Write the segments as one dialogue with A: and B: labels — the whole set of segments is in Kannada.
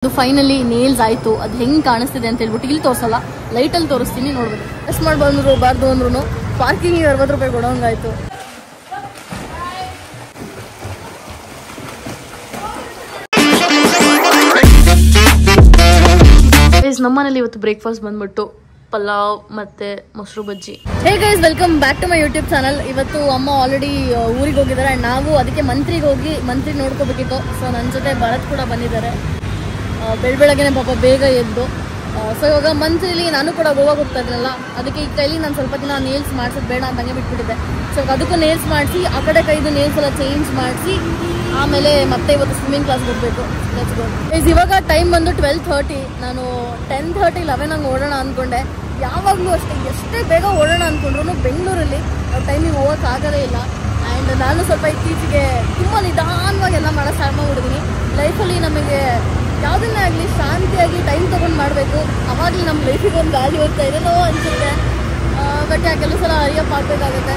A: ಅದು ಫೈನಲಿ ನೇಲ್ಸ್ ಆಯ್ತು. ಅದು ಹೆಂಗ್ ಕಾಣಿಸ್ತಿದೆ ಅಂತ ಹೇಳ್ಬಿಟ್ಟು ಇಲ್ಲಿ ತೋರಿಸಲ್ಲ, ಲೈಟಲ್ಲಿ ತೋರಿಸ್ತೀನಿ ನೋಡ್ಬೋದು. ಎಷ್ಟು ಮಾಡಿ ಬಂದ್ರು ಬಾರ್ದು ಅಂದ್ರೂ ಪಾರ್ಕಿಂಗ್ 60 ರೂಪಾಯಿ ಕೊಡೋಂಗಾಯ್ತು. ನಮ್ಮನೇಲಿ ಇವತ್ತು ಬ್ರೇಕ್ಫಾಸ್ಟ್ ಬಂದ್ಬಿಟ್ಟು ಪಲಾವ್ ಮತ್ತೆ ಮೊಸರು bajji. Hey guys, welcome back to my YouTube channel. ಇವತ್ತು ಅಮ್ಮ ಆಲ್ರೆಡಿ ಊರಿಗೆ ಹೋಗಿದ್ದಾರೆ ಅಂಡ್ ನಾವು ಅದಕ್ಕೆ ಮಂತ್ರಿಗೆ ಹೋಗಿ ಮಂತ್ರಿ ನೋಡ್ಕೋಬೇಕಿತ್ತು. ಸೊ ನನ್ನ ಜೊತೆ ಭರತ್ ಕೂಡ ಬಂದಿದ್ದಾರೆ. ಬೆಳಗ್ಗೆನೆ ಪಾಪ ಬೇಗ ಎದ್ದು. ಸೊ ಇವಾಗ ಮಂತ್ರಿಲಿ ನಾನು ಕೂಡ ಗೋವಾಗೆ ಹೋಗ್ತಾ ಇದ್ದೀನಲ್ಲ, ಅದಕ್ಕೆ ಈ ಕೈಲಿ ನಾನು ಸ್ವಲ್ಪ ದಿನ ನೇಲ್ಸ್ ಮಾಡಿಸೋದು ಬೇಡ ಅಂತ ಹಂಗೆ ಬಿಟ್ಬಿಟ್ಟಿದ್ದೆ. ಸೊ ಅದಕ್ಕೂ ನೇಲ್ಸ್ ಮಾಡಿಸಿ ಆ ಕಡೆ ಕೈದು ನೇಲ್ಸ್ ಎಲ್ಲ ಚೇಂಜ್ ಮಾಡಿಸಿ ಆಮೇಲೆ ಮತ್ತೆ ಇವತ್ತು ಸ್ವಿಮ್ಮಿಂಗ್ ಕ್ಲಾಸ್ ಹೋಗಬೇಕು. ಇವಾಗ ಟೈಮ್ ಬಂದು 12:30. ನಾನು 10:30 11 ಹಂಗೆ ಓಡೋಣ ಅಂದ್ಕೊಂಡೆ. ಯಾವಾಗಲೂ ಅಷ್ಟೇ, ಎಷ್ಟೇ ಬೇಗ ಓಡೋಣ ಅಂದ್ಕೊಂಡ್ರು ಬೆಂಗಳೂರಲ್ಲಿ ನಾವು ಟೈಮಿಗೆ ಹೋಗೋಕ್ಕಾಗೋದೇ ಇಲ್ಲ. ಆ್ಯಂಡ್ ನಾನು ಸ್ವಲ್ಪ ಇತ್ತೀಚೆಗೆ ತುಂಬ ನಿಧಾನವಾಗಿ ಎಲ್ಲ ಮಾಡೋ ಸ್ಟಾರ್ಟ್ ಮಾಡಿಬಿಡ್ತೀನಿ. ಲೈಫಲ್ಲಿ ನಮಗೆ ಯಾವುದನ್ನೇ ಆಗಲಿ ಶಾಂತಿಯಾಗಿ ಟೈಮ್ ತೊಗೊಂಡು ಮಾಡಬೇಕು. ಅವಾಗಲೇ ನಮ್ಮ ಲೈಫಿಗೆ ಒಂದು ಗಾಳಿ ಹೋಗ್ತಾ ಇರೋನೋ ಅನಿಸುತ್ತೆ. ಬಟ್ ಕೆಲವು ಸಲ ಹರಿಯಪ್ಪ ಆಗಬೇಕಾಗುತ್ತೆ.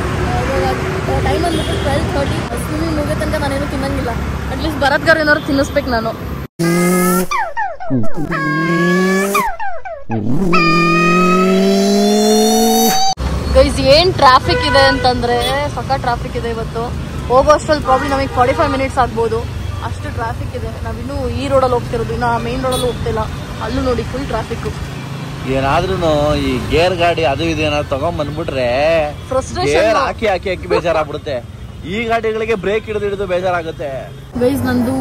A: ಟೈಮ್ ಅಂದ್ಬಿಟ್ಟು 12:30. ಸ್ವಿಮ್ಮಿಂಗ್ ಮುಗಿದ ತನಕ ನಾನೇನು ತಿನ್ನಂಗಿಲ್ಲ. ಅಟ್ಲೀಸ್ಟ್ ಭರತ್ಗಾರ ಏನಾದ್ರು ತಿನ್ನಿಸ್ಬೇಕು ನಾನು. ಗೈಸ್, ಏನು ಟ್ರಾಫಿಕ್ ಇದೆ ಅಂತಂದರೆ ಸಕ್ಕ ಟ್ರಾಫಿಕ್ ಇದೆ ಇವತ್ತು. ಹೋಗೋ ಅಷ್ಟರಲ್ಲಿ ಪ್ರಾಬ್ಲಮ್ ನಮಗೆ 45 ಮಿನಿಟ್ಸ್ ಆಗ್ಬೋದು, ಅಷ್ಟು ಟ್ರಾಫಿಕ್ ಇದೆ. ನಾವಿನ್ನೂ ಈ ರೋಡಲ್ಲಿ ಹೋಗ್ತಿರೋದು, ಇನ್ನು ಮೇನ್ ರೋಡಲ್ಲೂ ಹೋಗ್ತಿಲ್ಲ. ಅಲ್ಲೂ ನೋಡಿ ಫುಲ್ ಟ್ರಾಫಿಕ್.
B: ಏನಾದ್ರೂ ಈ ಗೇರ್ ಗಾಡಿ ಅದು ಇದು ಏನಾದ್ರು ತಗೊಂಡ್ ಬಂದ್ಬಿಟ್ರೆ ಗೇರ್ ಹಾಕಿ ಹಾಕಿ ಹಾಕಿ ಬೇಜಾರಾಗ್ಬಿಡುತ್ತೆ. ಈ ಗಾಡಿಗಳಿಗೆ ಬ್ರೇಕ್ ಹಿಡಿದು ಬೇಜಾರಾಗುತ್ತೆ.
A: ಗೈಸ್, ನಂದು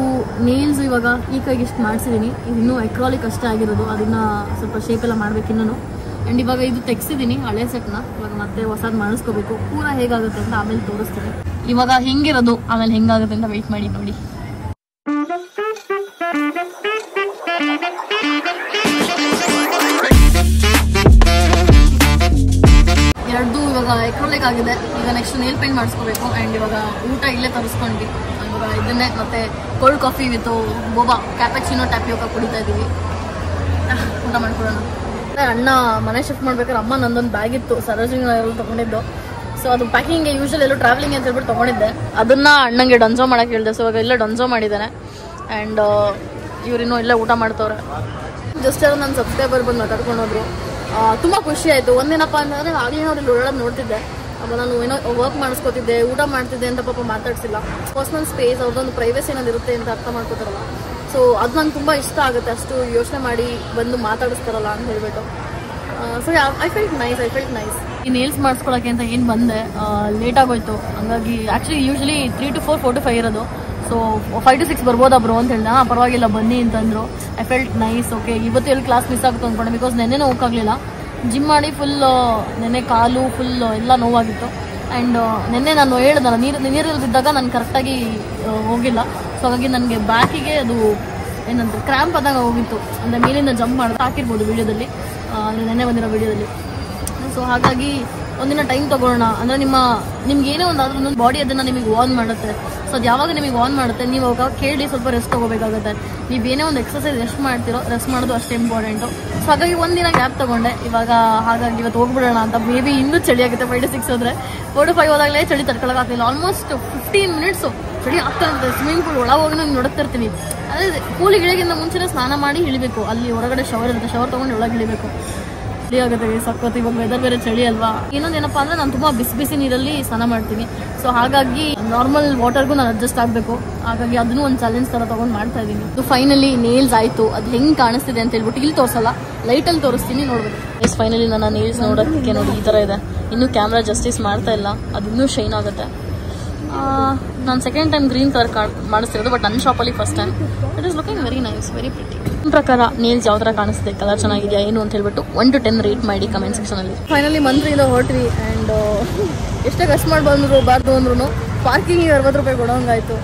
A: ನೇಲ್ಸ್ ಇವಾಗ ಈ ಕೈಗೆ ಇಷ್ಟು ಮಾಡಿಸಿದೀನಿ. ಇನ್ನೂ ಎಕ್ರಾಲಿಕ್ ಅಷ್ಟೇ ಆಗಿರೋದು, ಅದನ್ನ ಸ್ವಲ್ಪ ಶೇಪ್ ಎಲ್ಲ ಮಾಡ್ಬೇಕು ಇನ್ನೂ. ಆ್ಯಂಡ್ ಇವಾಗ ಇದು ತೆಗ್ಸಿದ್ದೀನಿ ಹಳೆ ಸೆಟ್ನ. ಇವಾಗ ಮತ್ತೆ ಹೊಸದು ಮಾಡಿಸ್ಕೋಬೇಕು. ಪೂರ ಹೇಗಾಗುತ್ತೆ ಅಂತ ಆಮೇಲೆ ತೋರಿಸ್ತೀನಿ. ಇವಾಗ ಹೆಂಗಿರೋದು ಆಮೇಲೆ ಹೆಂಗಾಗುತ್ತೆ ಅಂತ ವೆಯ್ಟ್ ಮಾಡಿ ನೋಡಿ. ಎರಡು ಇವಾಗ ಎಕ್ರೋಲಿಕ್ ಆಗಿದೆ. ಈಗ ನೆಕ್ಸ್ಟ್ ನೇಲ್ ಪೇಂಟ್ ಮಾಡಿಸ್ಕೋಬೇಕು. ಆ್ಯಂಡ್ ಇವಾಗ ಊಟ ಇಲ್ಲೇ ತರಿಸ್ಕೊಂಡ್ವಿ. ಇವಾಗ ಇದನ್ನೇ ಮತ್ತೆ ಕೋಲ್ಡ್ ಕಾಫಿ ವಿತ್ ಬೋಬಾ ಕ್ಯಾಪಚಿನೋ ಟ್ಯಾಪಿಯೋಕ ಕುಡಿತಾ ಇದ್ದೀವಿ. ಊಟ ಮಾಡ್ಕೊಳ್ಳೋಣ. ಅಣ್ಣ ಮನೆ ಶಿಫ್ಟ್ ಮಾಡ್ಬೇಕಾದ್ರೆ ಅಮ್ಮ ನಂದೊಂದು ಬ್ಯಾಗ್ ಇತ್ತು ಸರೋಜಿನಿ ನಗರಲ್ಲಿ ತೊಗೊಂಡಿದ್ದು. ಸೊ ಅದು ಪ್ಯಾಕಿಂಗ್ಗೆ ಯೂಶಲಿ ಎಲ್ಲೋ ಟ್ರಾವೆಲಿಂಗ್ ಅಂತ ಹೇಳ್ಬಿಟ್ಟು ತೊಗೊಂಡಿದ್ದೆ. ಅದನ್ನ ಅಣ್ಣಂಗೆ ಡನ್ಸೋ ಮಾಡೋಕ್ಕೆ ಹೇಳಿದೆ. ಸೊ ಇವಾಗ ಎಲ್ಲ ಡನ್ಸೋ ಮಾಡಿದ್ದಾನೆ. ಆ್ಯಂಡ್ ಇವರಿನ್ನೂ ಇಲ್ಲೇ ಊಟ ಮಾಡ್ತವ್ರೆ. ಜಸ್ಟ್ ಯಾರು ನನ್ನ ಸಬ್ಸ್ಕ್ರೈಬರ್ ಬಂದು ಮಾತಾಡ್ಕೊಂಡು ಹೋದ್ರು. ತುಂಬ ಖುಷಿ ಆಯಿತು. ಒಂದೇನಪ್ಪ ಅಂತಂದರೆ ಆಗಲೇ ಅವ್ರಲ್ಲಿ ಓಡಾಡೋದು ನೋಡ್ತಿದ್ದೆ. ಅಪ್ಪ ನಾನು ಏನೋ ವರ್ಕ್ ಮಾಡಿಸ್ಕೋತಿದ್ದೆ, ಊಟ ಮಾಡ್ತಿದ್ದೆ ಅಂತ ಪಾಪ ಮಾತಾಡ್ಸಿಲ್ಲ. ಪರ್ಸ್ನಲ್ ಸ್ಪೇಸ್, ಅವ್ರದ್ದೊಂದು ಪ್ರೈವೇಸಿ ಏನಾದ್ರು ಇರುತ್ತೆ ಅಂತ ಅರ್ಥ ಮಾಡ್ಕೋತಾರಲ್ಲ. ಸೊ ಅದು ನಂಗೆ ತುಂಬ ಇಷ್ಟ ಆಗುತ್ತೆ. ಅಷ್ಟು ಯೋಚನೆ ಮಾಡಿ ಬಂದು ಮಾತಾಡಿಸ್ತಾರಲ್ಲ ಅಂತ ಹೇಳ್ಬಿಟ್ಟು. So I felt nice. ಈ ನೇಲ್ಸ್ ಮಾಡಿಸ್ಕೊಳ್ಳೋಕ್ಕೆ ಅಂತ ಏನು ಬಂದೆ, ಲೇಟ್ ಆಗೋಯ್ತು. ಹಂಗಾಗಿ ಆ್ಯಕ್ಚುಲಿ ಯೂಶಲಿ 3 to 4, 4 to 5 ಇರೋದು. ಸೊ 5 to 6 ಬರ್ಬೋದಾ ಬ್ರೋ ಅಂತ ಹೇಳಿದೆ. ಪರವಾಗಿಲ್ಲ ಬನ್ನಿ ಅಂತಂದರು. I felt nice. ಓಕೆ, ಇವತ್ತು ಎಲ್ಲಿ ಕ್ಲಾಸ್ ಮಿಸ್ ಆಗುತ್ತೆ ಅಂದ್ಕೊಂಡೆ. ಬಿಕಾಸ್ ನೆನ್ನೆನೂ ಹೋಗೋಕ್ಕಾಗಲಿಲ್ಲ. ಜಿಮ್ ಮಾಡಿ ಫುಲ್ ನೆನ್ನೆ ಕಾಲು ಫುಲ್ ಎಲ್ಲ ನೋವಾಗಿತ್ತು. ಆ್ಯಂಡ್ ನೆನ್ನೆ ನಾನು ಹೇಳಿದಲ್ಲ ನೀರಲ್ಲಿ ಬಿದ್ದಾಗ ನಾನು ಕರೆಕ್ಟಾಗಿ ಹೋಗಿಲ್ಲ. ಸೊ ಹಾಗಾಗಿ ನನಗೆ ಬ್ಯಾಕಿಗೆ ಅದು ಏನಂತ ಕ್ರ್ಯಾಂಪ್ ಆದಾಗ ಹೋಗಿತ್ತು. ಅಂದರೆ ಮೇಲಿಂದ ಜಂಪ್ ಮಾಡೋದು ಹಾಕಿರ್ಬೋದು ವೀಡಿಯೋದಲ್ಲಿ, ನೆನ್ನೆ ಬಂದಿರೋ ವೀಡಿಯೋದಲ್ಲಿ. ಸೊ ಹಾಗಾಗಿ ಒಂದಿನ ಟೈಮ್ ತೊಗೊಳ್ಳೋಣ. ಅಂದರೆ ನಿಮ್ಗೆ ಏನೇ ಒಂದಾದ್ರೂ ಬಾಡಿ ಅದನ್ನು ನಿಮಗೆ ವಾರ್ನ್ ಮಾಡುತ್ತೆ. ಸೊ ಅದು ಯಾವಾಗ ನಿಮಗೆ ವಾರ್ನ್ ಮಾಡುತ್ತೆ ನೀವು ಅವಾಗ ಕೇಳಿ ಸ್ವಲ್ಪ ರೆಸ್ಟ್ ತೊಗೋಬೇಕಾಗುತ್ತೆ. ನೀವು ಏನೇ ಒಂದು ಎಕ್ಸಸೈಸ್ ಎಷ್ಟು ಮಾಡ್ತೀರೋ ರೆಸ್ಟ್ ಮಾಡೋದು ಅಷ್ಟೇ ಇಂಪಾರ್ಟೆಂಟು. ಸೊ ಹಾಗಾಗಿ ಒಂದಿನ ಗ್ಯಾಪ್ ತೊಗೊಂಡೆ ಇವಾಗ. ಹಾಗಾಗಿ ಇವತ್ತು ಹೋಗ್ಬಿಡೋಣ ಅಂತ. ಮೇ ಬಿ ಇನ್ನೂ ಚಳಿ ಆಗುತ್ತೆ. 5 to 6 ಹೋದರೆ 4 to 5 ಹೋದಾಗಲೇ ಚಳಿ ತಡ್ಕೊಳ್ಳೋಕ್ಕಾಗ್ತಿಲ್ಲ. ಆಲ್ಮೋಸ್ಟ್ 15 ಮಿನಿಟ್ಸು ಚಳಿ ಆಗ್ತಾ ಇರುತ್ತೆ. ಸ್ವಿಮ್ಮಿಂಗ್ ಪೂಲ್ ಒಳಗೆ ಹೋಗಿ ನಾನು ನೋಡ್ತಿರ್ತೀನಿ. ಅದೇ ಪೂಲಿಗೆ ಇಳಿಯೋಕ್ಕಿಂತ ಮುಂಚೆನೇ ಸ್ನಾನ ಮಾಡಿ ಇಳಿಬೇಕು. ಅಲ್ಲಿ ಹೊರಗಡೆ ಶವರ್ ಇರುತ್ತೆ, ಶವರ್ ತೊಗೊಂಡು ಒಳಗೆ ಇಳಿಬೇಕು. ಚಳಿ ಆಗುತ್ತೆ ಸಕ್ಕತ್ತು. ಇವಾಗ ವೆದರ್ ಬೇರೆ ಚಳಿ ಅಲ್ವಾ. ಇನ್ನೊಂದೇನಪ್ಪ ಅಂದರೆ ನಾನು ತುಂಬ ಬಿಸಿ ನೀರಲ್ಲಿ ಸ್ನಾನ ಮಾಡ್ತೀನಿ. ಸೊ ಹಾಗಾಗಿ ನಾರ್ಮಲ್ ವಾಟರ್ಗೂ ನಾನು ಅಡ್ಜಸ್ಟ್ ಆಗಬೇಕು. ಹಾಗಾಗಿ ಅದನ್ನು ಒಂದು ಚಾಲೆಂಜ್ ಥರ ತೊಗೊಂಡು ಮಾಡ್ತಾ ಇದ್ದೀನಿ. ಇದು ಫೈನಲಿ ನೇಲ್ಸ್ ಆಯಿತು. ಅದು ಹೆಂಗೆ ಕಾಣಿಸ್ತಿದೆ ಅಂತ ಹೇಳ್ಬಿಟ್ಟು ಇಲ್ಲಿ ತೋರಿಸಲ್ಲ, ಲೈಟಲ್ಲಿ ತೋರಿಸ್ತೀನಿ ನೋಡ್ಬೇಕು. ಫೈನಲಿ ನನ್ನ ನೇಲ್ಸ್ ನೋಡೋದಕ್ಕೆ ನೋಡಿ ಈ ಥರ ಇದೆ. ಇನ್ನೂ ಕ್ಯಾಮ್ರಾ ಜಸ್ಟಿಸ್ ಮಾಡ್ತಾ ಇಲ್ಲ, ಅದು ಇನ್ನೂ ಶೈನ್ ಆಗುತ್ತೆ. ನಾನು ಸೆಕೆಂಡ್ ಟೈಮ್ ಗ್ರೀನ್ ಕಲರ್ ಮಾಡಿಸ್ತಿರೋದು, ಬಟ್ ನನ್ನ ಶಾಪಲ್ಲಿ first time. It is looking very nice, very pretty. ನಿಮ್ಮ ಪ್ರಕಾರ ನೇಲ್ಸ್ ಯಾವ ಥರ ಕಾಣಿಸ್ತಿದೆ, ಕಲರ್ ಚೆನ್ನಾಗಿದೆಯಾ ಏನು ಅಂತ ಹೇಳ್ಬಿಟ್ಟು 1 to 10 ರೇಟ್ ಮಾಡಿ ಕಮೆಂಟ್ ಸೆಕ್ಷನಲ್ಲಿ. ಫೈನಲಿ ಮಂತ್ರಿಯಿಂದ ಹೊರಟ್ವಿ. ಆ್ಯಂಡ್ ಎಷ್ಟೇ ಕಷ್ಟ ಮಾಡಿ ಬಂದರು ಬಾರ್ದು ಅಂದ್ರೂ ಪಾರ್ಕಿಂಗ್ 60 ರೂಪಾಯಿ ಕೊಡೋಂಗಾಯ್ತು.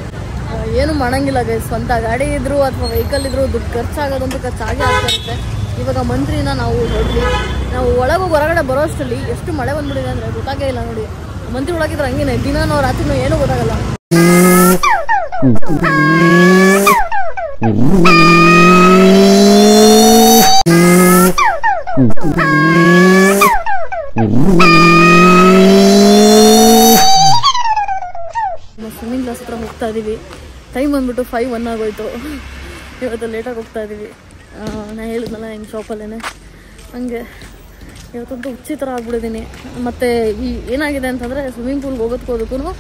A: ಏನು ಮಾಡೋಂಗಿಲ್ಲ ಗೈಸ್. ಸ್ವಂತ ಗಾಡಿ ಇದ್ರು ಅಥವಾ ವೆಹಿಕಲ್ ಇದ್ರು ದುಡ್ಡು ಖರ್ಚಾಗೋದಂತೂ ಖರ್ಚಾಗೇ ಆಗ್ತಾ ಇರುತ್ತೆ. ಇವಾಗ ಮಂತ್ರಿನ ನಾವು ಹೊರಟ್ವಿ. ನಾವು ಹೊರಗಡೆ ಬರೋ ಅಷ್ಟರಲ್ಲಿ ಎಷ್ಟು ಮಳೆ ಬಂದ್ಬಿಟ್ಟಿದೆ ಅಂದರೆ ಗೊತ್ತಾಗೇ ಇಲ್ಲ ನೋಡಿ. ಮಂತ್ರಿ ಒಳಗಿದ್ರೆ ಹಂಗೇನೆ ದಿನನೋ ರಾತ್ರಿನೋ ಏನೂ ಗೊತ್ತಾಗಲ್ಲ. ಹೋಗ್ತಾ ಇದೀವಿ. ಟೈಮ್ ಬಂದ್ಬಿಟ್ಟು 5:01 ಆಗೋಯ್ತು. ಇವತ್ತು ಲೇಟಾಗಿ ಹೋಗ್ತಾ ಇದೀವಿ. ನಾನು ಹೇಳಿದ್ನಲ್ಲ ಹಿಂಗೆ ಶಾಪಲ್ಲೇ ಹಂಗೆ ಇವತ್ತಂತೂ ಹುಚ್ಚಿ ಥರ ಆಗ್ಬಿಟ್ಟಿದ್ದೀನಿ. ಮತ್ತು ಈ ಏನಾಗಿದೆ ಅಂತಂದರೆ ಸ್ವಿಮ್ಮಿಂಗ್ ಪೂಲ್ಗೆ ಹೋಗೋದಕ್ಕೂ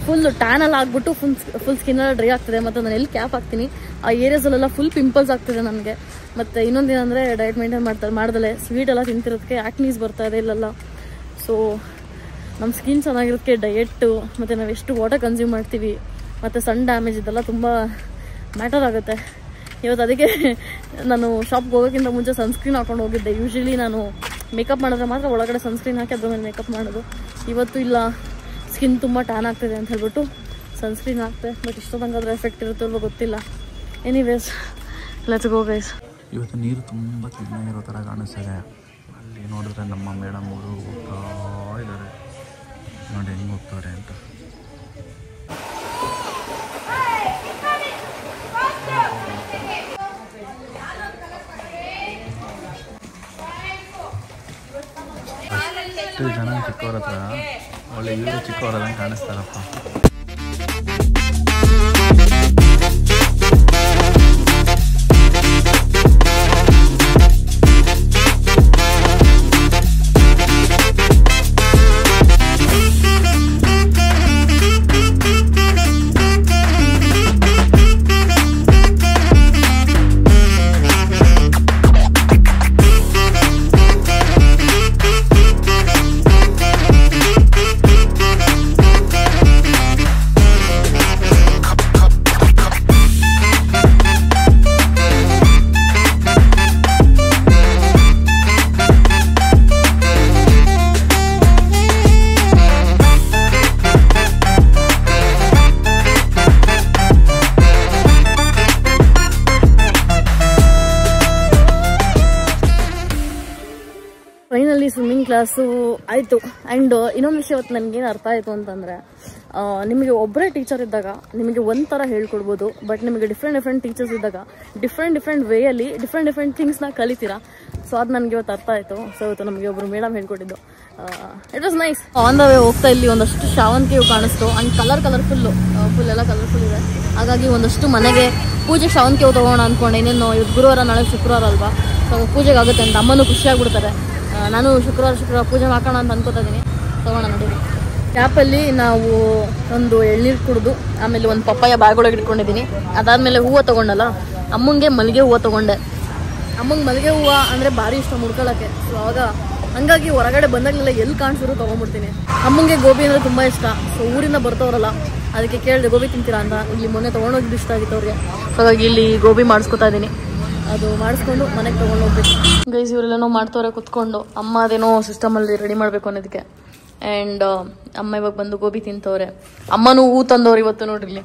A: ಫುಲ್ ಟ್ಯಾನಲ್ಲಿ ಆಗಿಬಿಟ್ಟು ಫುಲ್ ಸ್ಕಿನ್ನೆಲ್ಲ ಡ್ರೈ ಆಗ್ತದೆ. ಮತ್ತು ನಾನು ಎಲ್ಲಿ ಕ್ಯಾಪ್ ಹಾಕ್ತೀನಿ ಆ ಏರಿಯಾಸಲ್ಲೆಲ್ಲ ಫುಲ್ ಪಿಂಪಲ್ಸ್ ಆಗ್ತಿದೆ ನನಗೆ. ಮತ್ತು ಇನ್ನೊಂದೇನೆಂದರೆ ಡಯಟ್ ಮೇಂಟೈನ್ ಮಾಡ್ದಲೆ ಸ್ವೀಟೆಲ್ಲ ತಿಂತಿರೋದಕ್ಕೆ ಆ್ಯಕ್ನೀಸ್ ಬರ್ತಾ ಇದೆ ಇಲ್ಲೆಲ್ಲ. ಸೊ ನಮ್ಮ ಸ್ಕಿನ್ ಚೆನ್ನಾಗಿರೋದಕ್ಕೆ ಡಯೆಟ್ಟು ಮತ್ತು ನಾವು ಎಷ್ಟು ವಾಟರ್ ಕನ್ಸ್ಯೂಮ್ ಮಾಡ್ತೀವಿ ಮತ್ತು ಸನ್ ಡ್ಯಾಮೇಜ್ ಇದೆಲ್ಲ ತುಂಬ ಮ್ಯಾಟರ್ ಆಗುತ್ತೆ. ಇವತ್ತು ಅದಕ್ಕೆ ನಾನು ಶಾಪ್ಗೆ ಹೋಗೋಕ್ಕಿಂತ ಮುಂಚೆ ಸನ್ಸ್ಕ್ರೀನ್ ಹಾಕೊಂಡು ಹೋಗಿದ್ದೆ. ಯೂಶ್ವಲಿ ನಾನು ಮೇಕಪ್ ಮಾಡಿದ್ರೆ ಮಾತ್ರ ಒಳಗಡೆ ಸನ್ಸ್ಕ್ರೀನ್ ಹಾಕಿ ಅದ್ರ ಮೇಲೆ ಮೇಕಪ್ ಮಾಡೋದು. ಇವತ್ತು ಇಲ್ಲ, ಸ್ಕಿನ್ ತುಂಬ ಟ್ಯಾನ್ ಆಗ್ತಿದೆ ಅಂತ ಹೇಳ್ಬಿಟ್ಟು ಸನ್ಸ್ಕ್ರೀನ್ ಹಾಕ್ತೆ. ಬಟ್ ಇಷ್ಟೊಂದಂಗಾದ್ರೆ ಎಫೆಕ್ಟ್ ಇರುತ್ತಲ್ವ ಗೊತ್ತಿಲ್ಲ. Anyways let's go guys.
B: ಇವತ್ತು ನೀರು ತುಂಬ ಚೆನ್ನಾಗಿರೋ ಥರ ಕಾಣಿಸ್ತಿದೆ. ಅಲ್ಲಿ ನೋಡಿದ್ರೆ ನಮ್ಮ ಮೇಡಮ್ ಅವರು ಹೋಗ್ತಾ ಇದ್ದಾರೆ. ನೋಡಿ ಹೆಂಗೆ ಹೋಗ್ತಾರೆ ಅಂತ. ಅಷ್ಟು ಜನ ಚಿಕ್ಕವ್ರ ಹತ್ರ ಒಳ್ಳೆ ಇವರು ಚಿಕ್ಕವರದಂಗೆ ಕಾಣಿಸ್ತಾರಪ್ಪ.
A: ಫೈನಲಿ ಸ್ವಿಮ್ಮಿಂಗ್ ಕ್ಲಾಸು ಆಯಿತು. ಆ್ಯಂಡ್ ಇನ್ನೊಂದು ವಿಷಯ ಇವತ್ತು ನನಗೇನು ಅರ್ಥ ಆಯಿತು ಅಂತಂದರೆ, ನಿಮಗೆ ಒಬ್ಬರೇ ಟೀಚರ್ ಇದ್ದಾಗ ನಿಮಗೆ ಒಂಥರ ಹೇಳ್ಕೊಡ್ಬೋದು. ಬಟ್ ನಿಮಗೆ ಡಿಫ್ರೆಂಟ್ ಟೀಚರ್ಸ್ ಇದ್ದಾಗ ಡಿಫ್ರೆಂಟ್ ವೇಯಲ್ಲಿ ಡಿಫ್ರೆಂಟ್ ಥಿಂಗ್ಸ್ನ ಕಲಿತೀರಾ. ಸೊ ಅದು ನನಗೆ ಇವತ್ತು ಅರ್ಥ ಆಯಿತು. ಸೊ ಇವತ್ತು ನಮಗೆ ಒಬ್ಬರು ಮೇಡಮ್ ಹೇಳ್ಕೊಟ್ಟಿದ್ದು. It was nice. On the way ಹೋಗ್ತಾ ಇಲ್ಲಿ ಒಂದಷ್ಟು ಶಾವಂತಿಗೆ ಹೂ ಕಾಣಿಸ್ತು. ಆ್ಯಂಡ್ ಕಲರ್ಫುಲ್ಲು ಫುಲ್ ಎಲ್ಲ ಕಲರ್ಫುಲ್ ಇದೆ. ಹಾಗಾಗಿ ಒಂದಷ್ಟು ಮನೆಗೆ ಪೂಜೆ ಶಾವಂತಿಗೆ ಹೂ ತೊಗೋಣ ಅಂದ್ಕೊಂಡೆ. ಇನ್ನೇನು ಇವತ್ತು ಗುರುವಾರ, ನಾಳೆ ಶುಕ್ರವಾರ ಅಲ್ವಾ, ಸೊ ಪೂಜೆಗೆ ಆಗುತ್ತೆ ಅಂತ ಅಮ್ಮನೂ ಖುಷಿಯಾಗ್ಬಿಡ್ತಾರೆ. ನಾನು ಶುಕ್ರವಾರ ಪೂಜೆ ಹಾಕೋಣ ಅಂತ ಅನ್ಕೋತಾ ಇದ್ದೀನಿ. ತೊಗೋಣ ನಡೀರಿ. ಕ್ಯಾಪಲ್ಲಿ ನಾವು ಒಂದು ಎಳ್ನೀರು ಕುಡಿದು ಆಮೇಲೆ ಒಂದು ಪಪ್ಪಾಯ ಬ್ಯಾಗೊಳಗೆ ಇಟ್ಕೊಂಡಿದ್ದೀನಿ. ಅದಾದಮೇಲೆ ಹೂವು ತೊಗೊಂಡಲ್ಲ, ಅಮ್ಮಂಗೆ ಮಲ್ಲಿಗೆ ಹೂವು ತೊಗೊಂಡೆ. ಅಮ್ಮಂಗೆ ಮಲ್ಲಿಗೆ ಹೂವು ಅಂದರೆ ಭಾರಿ ಇಷ್ಟ ಮುಡ್ಕೊಳ್ಳೋಕ್ಕೆ. ಸೊ ಆವಾಗ ಹಂಗಾಗಿ ಹೊರಗಡೆ ಬಂದಾಗಲೆಲ್ಲ ಎಲ್ಲಿ ಕಾಣಿಸಿದ್ರು ತೊಗೊಂಡ್ಬಿಡ್ತೀನಿ. ಅಮ್ಮಂಗೆ ಗೋಬಿ ಅಂದರೆ ತುಂಬ ಇಷ್ಟ. ಸೊ ಊರಿಂದ ಬರ್ತವ್ರಲ್ಲ, ಅದಕ್ಕೆ ಕೇಳಿದೆ ಗೋಬಿ ತಿಂತೀರಾ ಅಂತ. ಇಲ್ಲಿ ಮೊನ್ನೆ ತೊಗೊಂಡೋಗಿದ್ದು ಇಷ್ಟ ಆಗಿತ್ತು ಅವ್ರಿಗೆ. ಹಾಗಾಗಿ ಇಲ್ಲಿ ಗೋಬಿ ಮಾಡಿಸ್ಕೊತಾ ಇದ್ದೀನಿ. ಅದು ಮಾಡಿಸ್ಕೊಂಡು ಮನೆಗೆ ತೊಗೊಂಡು ಹೋಗ್ಬೇಕು. ಗೈಸ್ ಇವರೆಲ್ಲನೋ ಮಾಡ್ತವ್ರೆ ಕುತ್ಕೊಂಡು. ಅಮ್ಮ ಅದೇನೋ ಸಿಸ್ಟಮಲ್ಲಿ ರೆಡಿ ಮಾಡಬೇಕು ಅನ್ನೋದಕ್ಕೆ. ಆ್ಯಂಡ್ ಅಮ್ಮ ಇವಾಗ ಬಂದು ಗೋಬಿ ತಿಂತವ್ರೆ. ಅಮ್ಮನೂ ಹೂ ತಂದವ್ರು ಇವತ್ತು ನೋಡ್ರಿ. ಇಲ್ಲಿ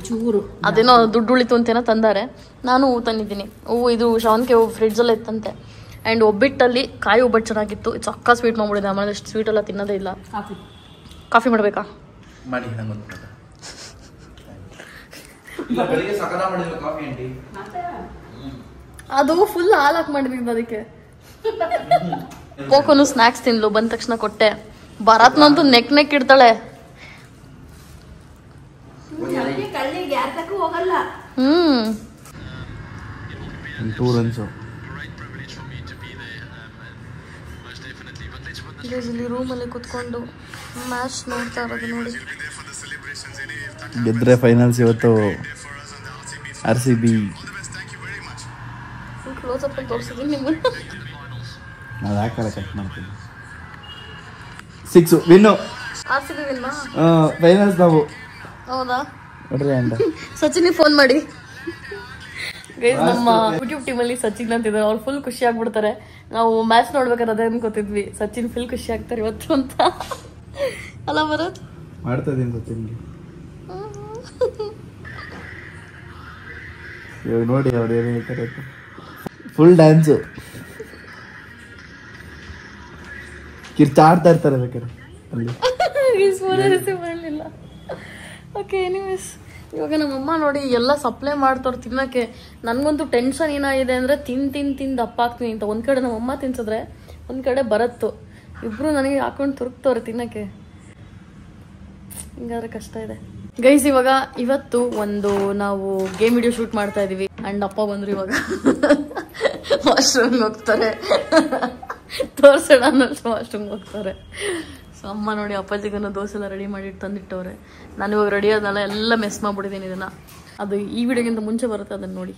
A: ಚೂರು ಅದೇನೋ ದುಡ್ಡು ಉಳಿತು ಅಂತೇನೋ ತಂದಾರೆ. ನಾನು ಹೂ ತಂದಿದ್ದೀನಿ. ಹೂವು ಇದು ಶಾವಂತಿಗೆ ಹೂವು ಫ್ರಿಡ್ಜಲ್ಲೇ ಇತ್ತಂತೆ. ಆ್ಯಂಡ್ ಒಬ್ಬಿಟ್ಟಲ್ಲಿ ಕಾಯಿ ಒಬ್ಬಟ್ಟು ಚೆನ್ನಾಗಿತ್ತು. ಚಕ್ಕ ಸ್ವೀಟ್ ಮಾಡ್ಬಿಡಿದೆ. ಆಮೇಲೆ ಅಷ್ಟು ಸ್ವೀಟ್ ಎಲ್ಲ ತಿನ್ನೋದೇ ಇಲ್ಲ. ಕಾಫಿ ಮಾಡಬೇಕಾ
B: ಮಾಡಿ.
A: ಅದು ಫುಲ್ ಹಾಲು ಹಾಕಿ ಮಾಡಿದ್ದೀನಿ. ಅದಕ್ಕೆ ಪೋಕೋನು ಸ್ನ್ಯಾಕ್ಸ್ ತಿನ್ಲು. ಬಂದ ತಕ್ಷಣ ಕೊಟ್ಟೆ. ಭರತ್ನಂತೂ ನೆಕ್ ಇಡ್ತಾಳೆ. ಇಲ್ಲಿ ರೂಮಲ್ಲಿ ಕುತ್ಕೊಂಡು ಮ್ಯಾಚ್ ನೋಡ್ತಾ ಇರೋದು ನೋಡಿ.
B: ಗೆದ್ರೆ ಫೈನಲ್ಸ್ ಇವತ್ತು RCB.
A: ಕ್ಲೋಸ್ ಅಪ್ ತೋರಿಸಿದ್ದೀನಿ ನಿಮ್ಗೆ.
B: ನಾನು ಯಾಕಲ್ಲ ಕಟ್ ಮಾಡ್ತೀನಿ. 6 ವಿನ್ನು.
A: RCB ವಿನ್ನಾ?
B: ಫೈನಲ್ಸ್ ನಾವು.
A: ಹೌದಾ?
B: ನೋಡ್ರಿ ಅಂಡ.
A: ಸಚಿನಿಗೆ ಫೋನ್ ಮಾಡಿ. ಗೈಸ್ ನಮ್ಮ ಯೂಟ್ಯೂಬ್ ಟೀಮಲ್ಲಿ ಸಚಿನ್ ಅಂತಿದ್ದಾರೆ. ಅವ್ರು ಫುಲ್ ಖುಷಿ ಆಗ್ಬಿಡ್ತಾರೆ. ನಾವು ಮ್ಯಾಚ್ ನೋಡ್ಬೇಕಾದ್ರೆ ಅದೇ ಅನ್ಕೋತಿದ್ವಿ, ಸಚಿನ್ ಫುಲ್ ಖುಷಿ ಆಗ್ತಾರೆ ಇವತ್ತು ಅಂತ. ಅಲ್ಲ ಭರತ್?
B: ಮಾಡ್ತಾ ಇದೀನಿ ಸಚಿನ್ಗೆ. ಇವಾಗ ನೋಡಿ ಅವ್ರು ಏನು ಹೇಳ್ತಾರೆ. ಫುಲ್ ಡ್ಯಾನ್ಸು ಕಿರ್ಚಾಡ್ತಾ ಇರ್ತಾರೆ ಬೇಕಾದ್ರೆ ಅಲ್ಲಿ.
A: ರಿಸೀವ್ ಮಾಡಲಿಲ್ಲ. ಓಕೆ ಎನಿವೇಸ್ ಇವಾಗ ನಮ್ಮಮ್ಮ ನೋಡಿ ಎಲ್ಲ ಸಪ್ಲೈ ಮಾಡ್ತವ್ರು ತಿನ್ನೋಕ್ಕೆ. ನನಗಂತೂ ಟೆನ್ಷನ್ ಏನಾಗಿದೆ ಅಂದರೆ ತಿಂದು ದಪ್ಪ ಆಗ್ತೀನಿ ಅಂತ. ಒಂದು ಕಡೆ ನಮ್ಮಮ್ಮ ತಿನ್ಸಿದ್ರೆ ಒಂದು ಕಡೆ ಬರತ್ತು. ಇಬ್ಬರು ನನಗೆ ಹಾಕೊಂಡು ತುರುಕ್ತವ್ರೆ ತಿನ್ನೋಕ್ಕೆ. ಹಿಂಗಾದ್ರೆ ಕಷ್ಟ ಇದೆ. ಗೈಸ್ ಇವತ್ತು ಒಂದು ನಾವು ಗೇಮ್ ವಿಡಿಯೋ ಶೂಟ್ ಮಾಡ್ತಾ ಇದೀವಿ ಅಂಡ್ ಅಪ್ಪ ಬಂದ್ರು ಇವಾಗ ವಾಶ್ರೂಮ್ ಹೋಗ್ತಾರೆ ತೋರ್ಸೋಣ ಅನ್ನೋಷ್ಟು ವಾಶ್ರೂಮ್ ಹೋಗ್ತಾರೆ. ಸೊ ಅಮ್ಮ ನೋಡಿ ಅಪ್ಪಾಜಿಗನ್ನ ದೋಸೆ ಎಲ್ಲ ರೆಡಿ ಮಾಡಿ ತಂದಿಟ್ಟವ್ರೆ. ನಾನು ಇವಾಗ ರೆಡಿ ಆದಲ್ಲ ಎಲ್ಲ ಮೆಸ್ ಮಾಡ್ಬಿಟ್ಟಿದ್ದೀನಿ ಇದನ್ನ. ಅದು ಈ ವಿಡಿಯೋಗಿಂತ ಮುಂಚೆ ಬರುತ್ತೆ, ಅದನ್ನ ನೋಡಿ.